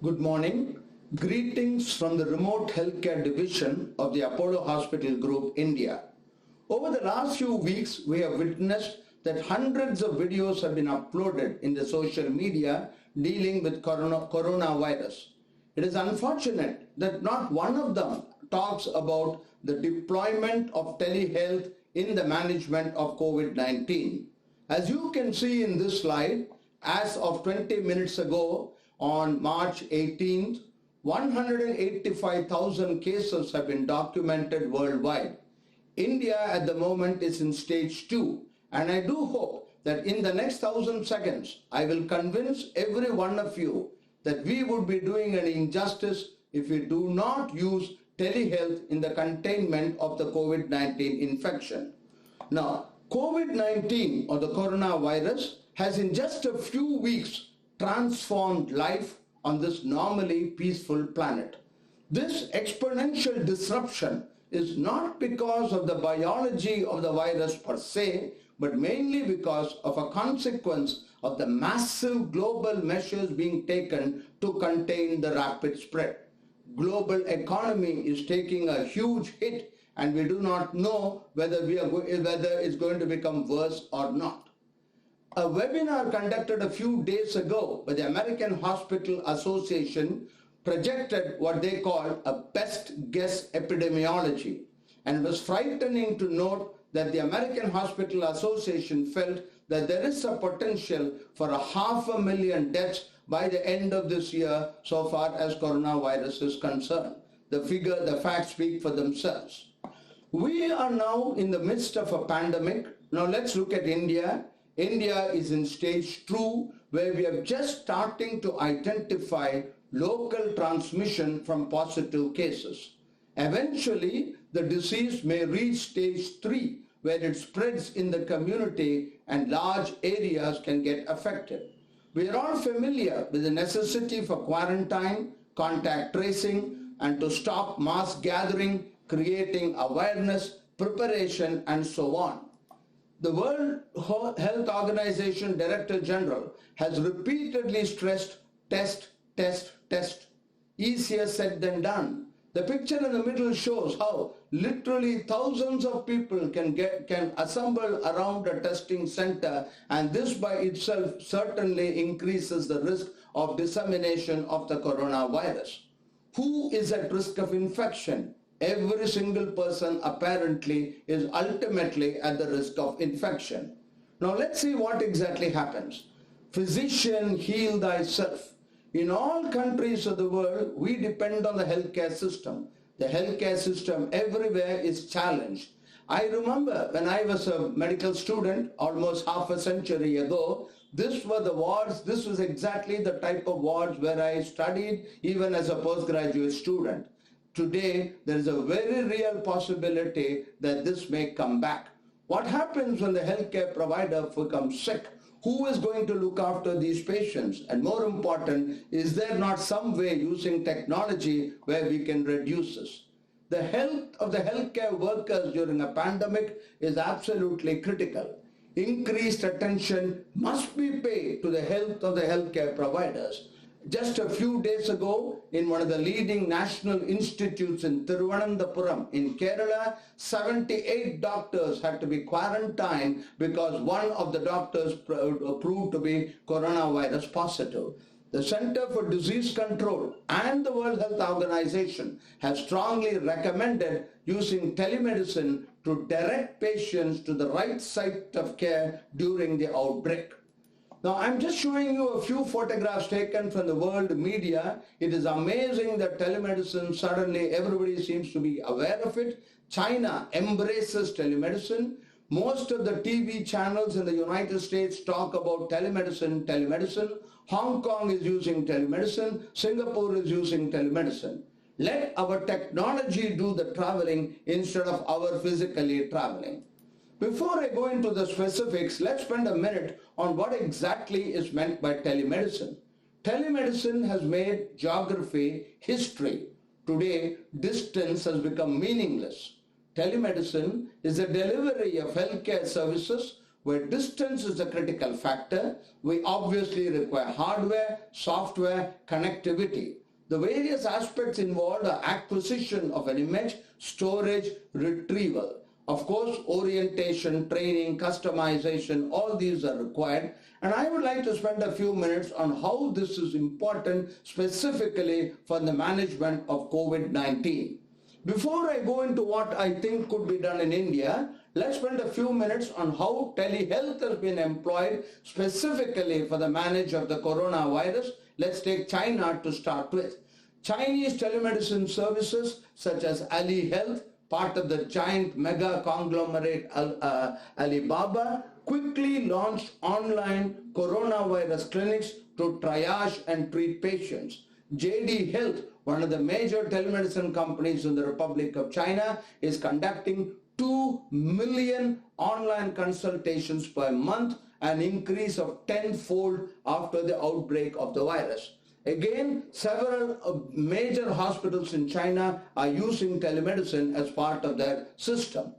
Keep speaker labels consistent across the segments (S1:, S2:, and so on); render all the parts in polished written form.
S1: Good morning. Greetings from the remote healthcare division of the Apollo Hospital Group, India. Over the last few weeks, we have witnessed that hundreds of videos have been uploaded in the social media dealing with coronavirus. It is unfortunate that not one of them talks about the deployment of telehealth in the management of COVID-19. As you can see in this slide, as of 20 minutes ago, on March 18th, 185,000 cases have been documented worldwide. India at the moment is in stage 2, and I do hope that in the next 1,000 seconds, I will convince every one of you that we would be doing an injustice if we do not use telehealth in the containment of the COVID-19 infection. Now, COVID-19 or the coronavirus has in just a few weeks transformed life on this normally peaceful planet. This exponential disruption is not because of the biology of the virus per se, but mainly because of a consequence of the massive global measures being taken to contain the rapid spread. Global economy is taking a huge hit, and we do not know whether it's going to become worse or not. A webinar conducted a few days ago by the American Hospital Association projected what they call a best guess epidemiology, and it was frightening to note that the American Hospital Association felt that there is a potential for 500,000 deaths by the end of this year so far as coronavirus is concerned. The facts speak for themselves. We are now in the midst of a pandemic. Now let's look at India. India is in stage 2, where we are just starting to identify local transmission from positive cases. Eventually, the disease may reach stage 3, where it spreads in the community and large areas can get affected. We are all familiar with the necessity for quarantine, contact tracing, and to stop mass gathering, creating awareness, preparation, and so on. The World Health Organization Director General has repeatedly stressed test, test, test. Easier said than done. The picture in the middle shows how literally thousands of people can assemble around a testing center, and this by itself certainly increases the risk of dissemination of the coronavirus. Who is at risk of infection? Every single person apparently is ultimately at the risk of infection. Now let's see what exactly happens. Physician, heal thyself. In all countries of the world, we depend on the healthcare system. The healthcare system everywhere is challenged. I remember when I was a medical student almost half a century ago, these were the wards, this was exactly the type of wards where I studied even as a postgraduate student. Today, there is a very real possibility that this may come back. What happens when the healthcare provider becomes sick? Who is going to look after these patients? And more important, is there not some way using technology where we can reduce this? The health of the healthcare workers during a pandemic is absolutely critical. Increased attention must be paid to the health of the healthcare providers. Just a few days ago, in one of the leading national institutes in Thiruvananthapuram in Kerala, 78 doctors had to be quarantined because one of the doctors proved to be coronavirus positive. The Center for Disease Control and the World Health Organization have strongly recommended using telemedicine to direct patients to the right site of care during the outbreak. Now, I'm just showing you a few photographs taken from the world media. It is amazing that telemedicine, suddenly everybody seems to be aware of it. China embraces telemedicine. Most of the TV channels in the United States talk about telemedicine. Hong Kong is using telemedicine. Singapore is using telemedicine. Let our technology do the traveling instead of our physically traveling. Before I go into the specifics, let's spend a minute on what exactly is meant by telemedicine. Telemedicine has made geography history. Today, distance has become meaningless. Telemedicine is the delivery of healthcare services where distance is a critical factor, we obviously require hardware, software, connectivity. The various aspects involved are acquisition of an image, storage, retrieval. Of course, orientation, training, customization, all these are required. And I would like to spend a few minutes on how this is important specifically for the management of COVID-19. Before I go into what I think could be done in India, let's spend a few minutes on how telehealth has been employed specifically for the management of the coronavirus. Let's take China to start with. Chinese telemedicine services such as Ali Health, part of the giant mega conglomerate Alibaba, quickly launched online coronavirus clinics to triage and treat patients. JD Health, one of the major telemedicine companies in the Republic of China, is conducting 2 million online consultations per month, an increase of tenfold after the outbreak of the virus. Again, several major hospitals in China are using telemedicine as part of their system.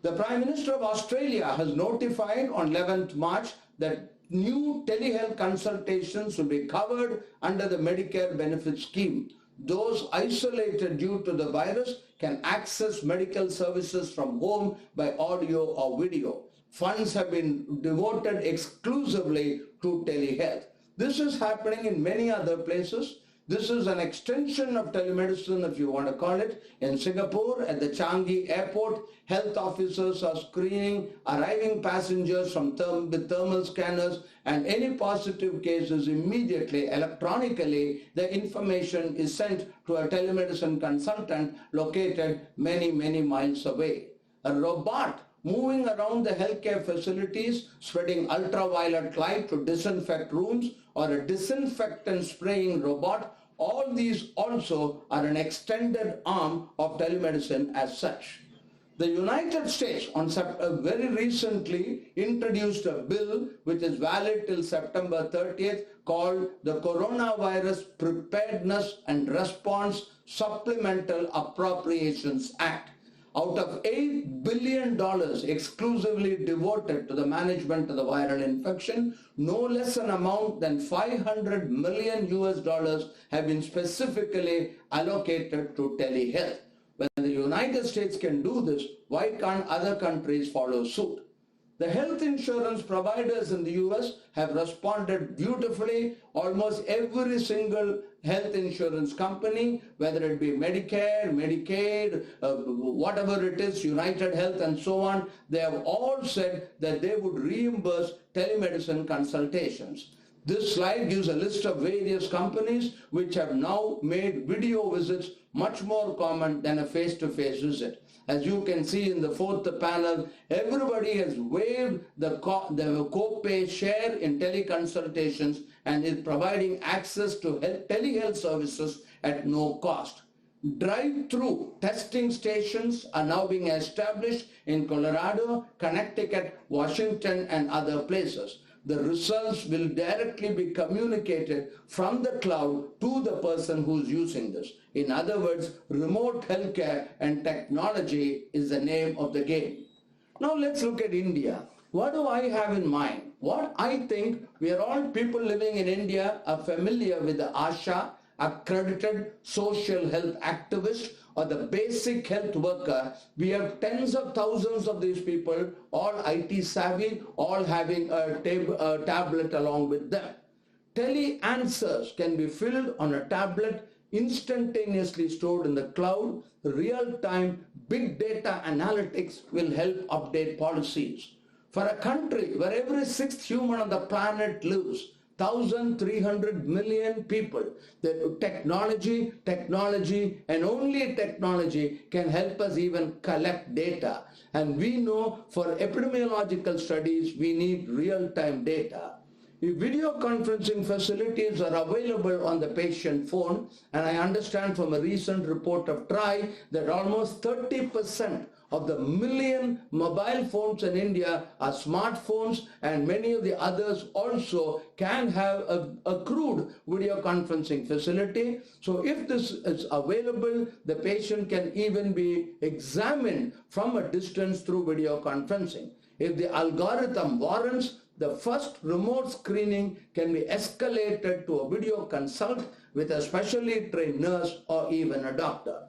S1: The Prime Minister of Australia has notified on 11th March that new telehealth consultations will be covered under the Medicare benefit scheme. Those isolated due to the virus can access medical services from home by audio or video. Funds have been devoted exclusively to telehealth. This is happening in many other places. This is an extension of telemedicine, if you want to call it. In Singapore, at the Changi airport, health officers are screening arriving passengers with thermal scanners, and any positive cases immediately, electronically, the information is sent to a telemedicine consultant located many, many miles away. A robot moving around the healthcare facilities, spreading ultraviolet light to disinfect rooms, or a disinfectant spraying robot, all these also are an extended arm of telemedicine as such. The United States very recently introduced a bill which is valid till September 30th called the Coronavirus Preparedness and Response Supplemental Appropriations Act. Out of $8 billion exclusively devoted to the management of the viral infection, no less an amount than $500 million have been specifically allocated to telehealth. When the United States can do this, why can't other countries follow suit? The health insurance providers in the US have responded beautifully. Almost every single health insurance company, whether it be Medicare, Medicaid, whatever it is, United Health and so on, they have all said that they would reimburse telemedicine consultations. This slide gives a list of various companies which have now made video visits much more common than a face-to-face visit. As you can see in the fourth panel, everybody has waived the co-pay share in teleconsultations and is providing access to telehealth services at no cost. Drive-through testing stations are now being established in Colorado, Connecticut, Washington, and other places. The results will directly be communicated from the cloud to the person who's using this. In other words, remote healthcare and technology is the name of the game. Now let's look at India. What do I have in mind? What I think, we are all people living in India are familiar with the ASHA, accredited social health activist, or the basic health worker. We have tens of thousands of these people, all IT savvy, all having a tablet along with them. Tele-answers can be filled on a tablet, instantaneously stored in the cloud. Real-time big data analytics will help update policies. For a country where every sixth human on the planet lives, 1,300 million people, the technology, and only technology can help us even collect data. And we know for epidemiological studies, we need real-time data. If video conferencing facilities are available on the patient phone, and I understand from a recent report of TRI that almost 30% of the million mobile phones in India are smartphones, and many of the others also can have a crude video conferencing facility. So if this is available, the patient can even be examined from a distance through video conferencing. If the algorithm warrants, the first remote screening can be escalated to a video consult with a specially trained nurse or even a doctor.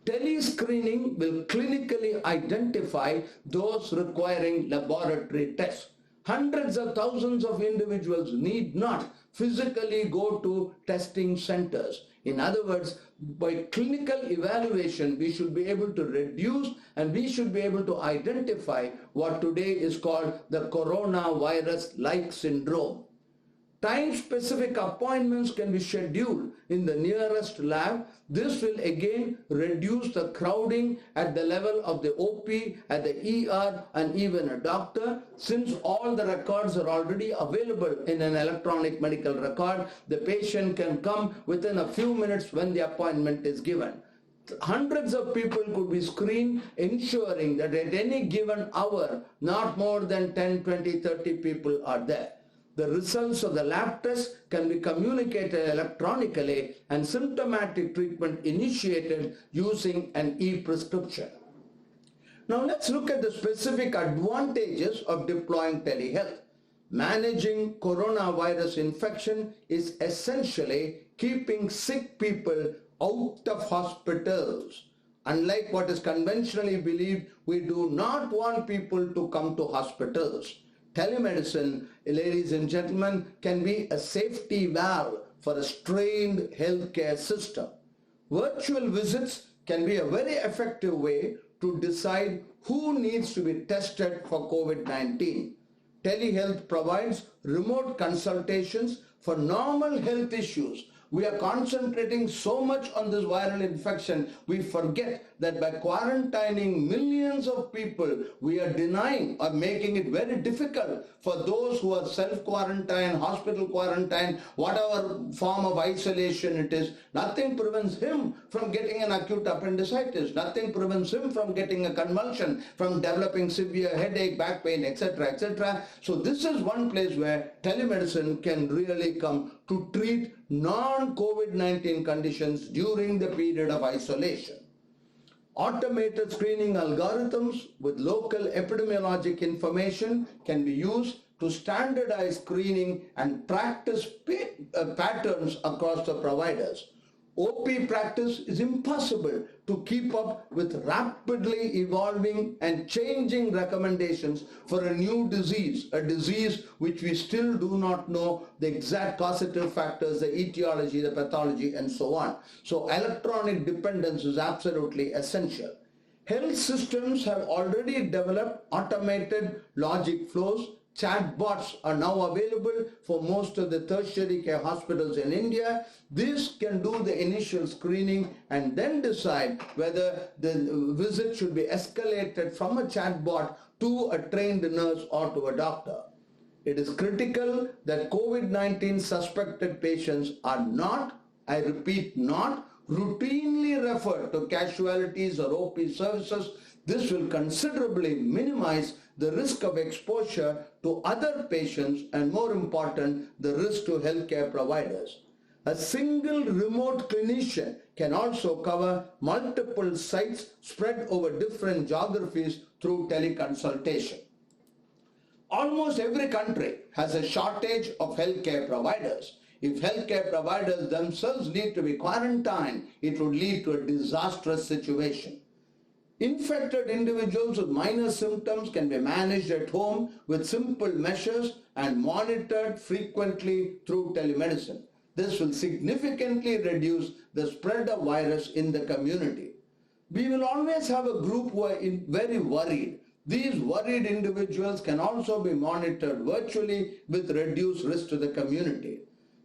S1: Telescreening will clinically identify those requiring laboratory tests. Hundreds of thousands of individuals need not physically go to testing centers. In other words, by clinical evaluation, we should be able to reduce and we should be able to identify what today is called the coronavirus-like syndrome. Time-specific appointments can be scheduled in the nearest lab. This will again reduce the crowding at the level of the OP, at the ER, and even a doctor. Since all the records are already available in an electronic medical record, the patient can come within a few minutes when the appointment is given. Hundreds of people could be screened, ensuring that at any given hour, not more than 10, 20, 30 people are there. The results of the lab test can be communicated electronically and symptomatic treatment initiated using an e-prescription. Now let's look at the specific advantages of deploying telehealth. Managing coronavirus infection is essentially keeping sick people out of hospitals. Unlike what is conventionally believed, we do not want people to come to hospitals. Telemedicine, ladies and gentlemen, can be a safety valve for a strained healthcare system. Virtual visits can be a very effective way to decide who needs to be tested for COVID-19. Telehealth provides remote consultations for normal health issues. We are concentrating so much on this viral infection, we forget that by quarantining millions of people, we are denying or making it very difficult for those who are self-quarantine, hospital quarantine, whatever form of isolation it is. Nothing prevents him from getting an acute appendicitis. Nothing prevents him from getting a convulsion, from developing severe headache, back pain, etc., etc. So this is one place where telemedicine can really come to treat non-COVID-19 conditions during the period of isolation. Automated screening algorithms with local epidemiologic information can be used to standardize screening and practice patterns across the providers. OP practice is impossible to keep up with rapidly evolving and changing recommendations for a new disease, a disease which we still do not know the exact causative factors, the etiology, the pathology, and so on. So electronic dependence is absolutely essential. Health systems have already developed automated logic flows. Chatbots are now available for most of the tertiary care hospitals in India. This can do the initial screening and then decide whether the visit should be escalated from a chatbot to a trained nurse or to a doctor. It is critical that COVID-19 suspected patients are not, I repeat, not routinely referred to casualties or OP services. This will considerably minimize the risk of exposure to other patients and, more important, the risk to healthcare providers. A single remote clinician can also cover multiple sites spread over different geographies through teleconsultation. Almost every country has a shortage of healthcare providers. If healthcare providers themselves need to be quarantined, it would lead to a disastrous situation. Infected individuals with minor symptoms can be managed at home with simple measures and monitored frequently through telemedicine. This will significantly reduce the spread of virus in the community. We will always have a group who are very worried. These worried individuals can also be monitored virtually with reduced risk to the community.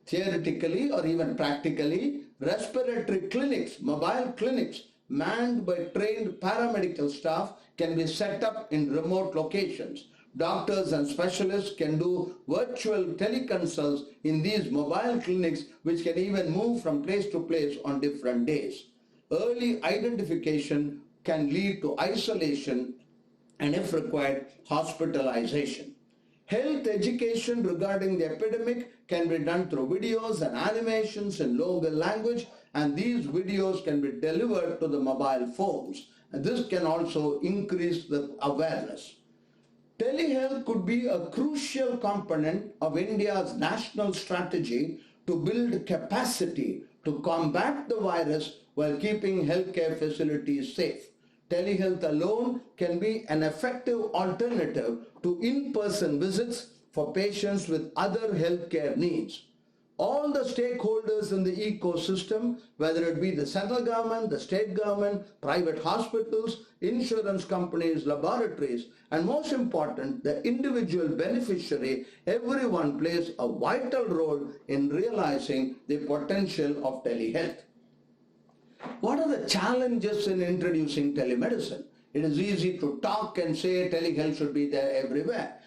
S1: Theoretically or even practically, respiratory clinics, mobile clinics, manned by trained paramedical staff can be set up in remote locations. Doctors and specialists can do virtual teleconsults in these mobile clinics, which can even move from place to place on different days. Early identification can lead to isolation and, if required, hospitalization. Health education regarding the epidemic can be done through videos and animations in local language, and these videos can be delivered to the mobile phones. And this can also increase the awareness. Telehealth could be a crucial component of India's national strategy to build capacity to combat the virus while keeping healthcare facilities safe. Telehealth alone can be an effective alternative to in-person visits for patients with other healthcare needs. All the stakeholders in the ecosystem, whether it be the central government, the state government, private hospitals, insurance companies, laboratories, and most important, the individual beneficiary, everyone plays a vital role in realizing the potential of telehealth. What are the challenges in introducing telemedicine? It is easy to talk and say telehealth should be there everywhere.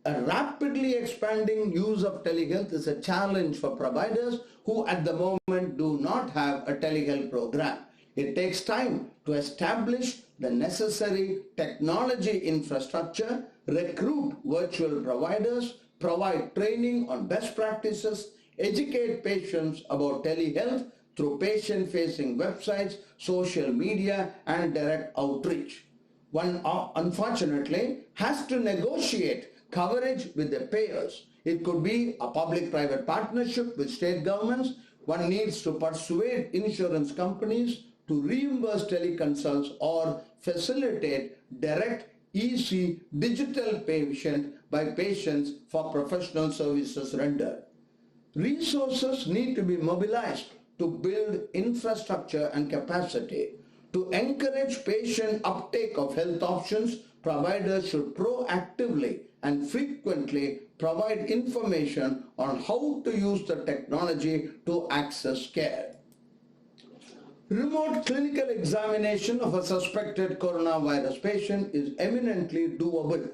S1: A rapidly expanding use of telehealth is a challenge for providers who at the moment do not have a telehealth program. It takes time to establish the necessary technology infrastructure, recruit virtual providers, provide training on best practices, educate patients about telehealth through patient-facing websites, social media, and direct outreach. One, unfortunately, has to negotiate coverage with the payers. It could be a public-private partnership with state governments. One needs to persuade insurance companies to reimburse teleconsults or facilitate direct easy digital payment by patients for professional services rendered. Resources need to be mobilized to build infrastructure and capacity. To encourage patient uptake of health options, providers should proactively and frequently provide information on how to use the technology to access care. Remote clinical examination of a suspected coronavirus patient is eminently doable.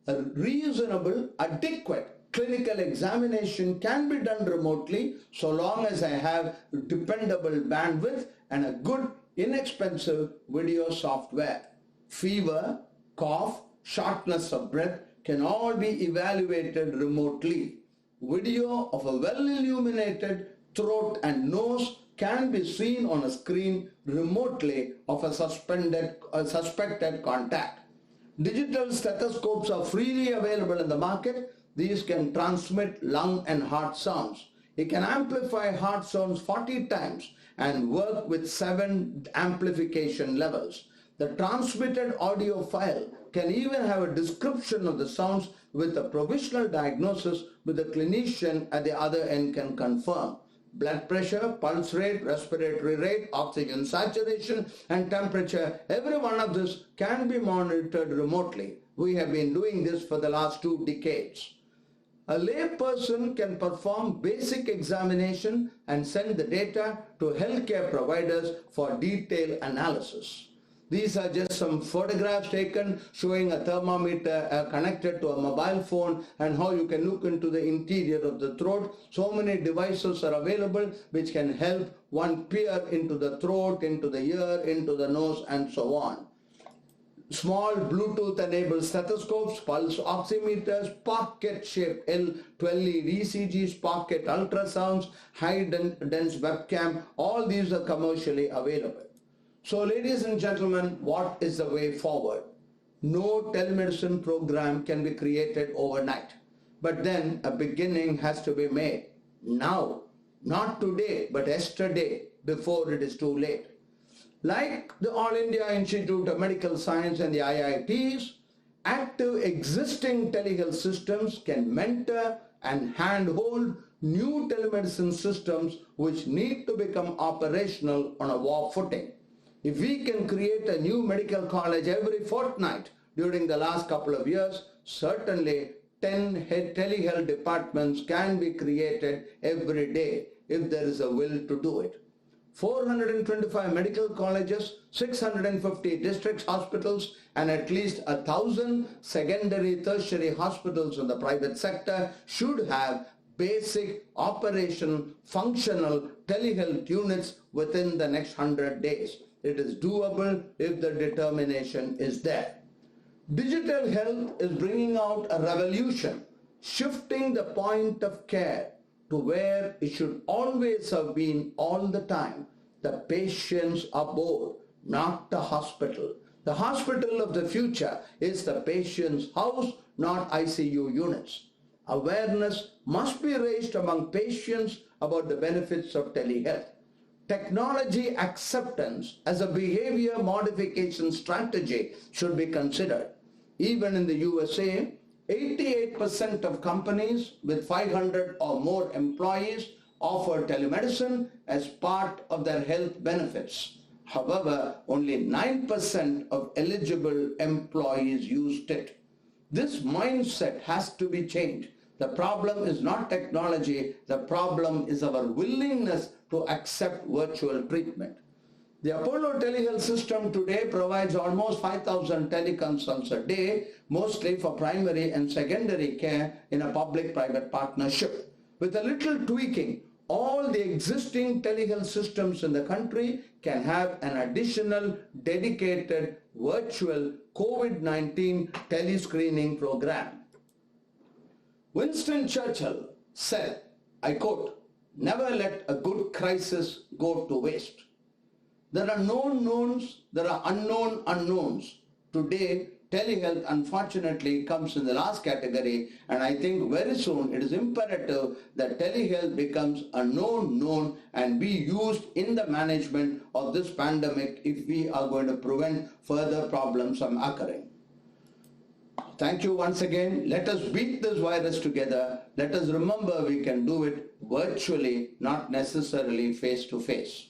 S1: A reasonable, adequate clinical examination can be done remotely so long as I have dependable bandwidth and a good, inexpensive video software. Fever, cough, shortness of breath can all be evaluated remotely. Video of a well-illuminated throat and nose can be seen on a screen remotely of a suspected contact. Digital stethoscopes are freely available in the market. These can transmit lung and heart sounds. It can amplify heart sounds 40 times and work with 7 amplification levels. The transmitted audio file can even have a description of the sounds with a provisional diagnosis which the clinician at the other end can confirm. Blood pressure, pulse rate, respiratory rate, oxygen saturation, and temperature, every one of this can be monitored remotely. We have been doing this for the last 2 decades. A layperson can perform basic examination and send the data to healthcare providers for detailed analysis. These are just some photographs taken showing a thermometer connected to a mobile phone and how you can look into the interior of the throat. So many devices are available which can help one peer into the throat, into the ear, into the nose, and so on. Small Bluetooth enabled stethoscopes, pulse oximeters, pocket-shaped L12 lead ECGs, pocket ultrasounds, high-dense webcam, all these are commercially available. So ladies and gentlemen, what is the way forward? No telemedicine program can be created overnight, but then a beginning has to be made. Now, not today, but yesterday, before it is too late. Like the All India Institute of Medical Science and the IITs, active existing telehealth systems can mentor and handhold new telemedicine systems which need to become operational on a war footing. If we can create a new medical college every fortnight during the last couple of years, certainly 10 telehealth departments can be created every day if there is a will to do it. 425 medical colleges, 650 district hospitals, and at least 1,000 secondary, tertiary hospitals in the private sector should have basic operational, functional telehealth units within the next 100 days. It is doable if the determination is there. Digital health is bringing out a revolution, shifting the point of care to where it should always have been all the time. The patient's abode, not the hospital. The hospital of the future is the patient's house, not ICU units. Awareness must be raised among patients about the benefits of telehealth. Technology acceptance as a behavior modification strategy should be considered. Even in the USA, 88% of companies with 500 or more employees offer telemedicine as part of their health benefits. However, only 9% of eligible employees used it. This mindset has to be changed. The problem is not technology, the problem is our willingness to accept virtual treatment. The Apollo TeleHealth system today provides almost 5,000 teleconsults a day, mostly for primary and secondary care in a public-private partnership. With a little tweaking, all the existing telehealth systems in the country can have an additional dedicated virtual COVID-19 telescreening program. Winston Churchill said, I quote, "Never let a good crisis go to waste." There are known knowns, there are unknown unknowns. Today, telehealth unfortunately comes in the last category, and I think very soon it is imperative that telehealth becomes a known known and be used in the management of this pandemic if we are going to prevent further problems from occurring. Thank you once again. Let us beat this virus together. Let us remember we can do it virtually, not necessarily face to face.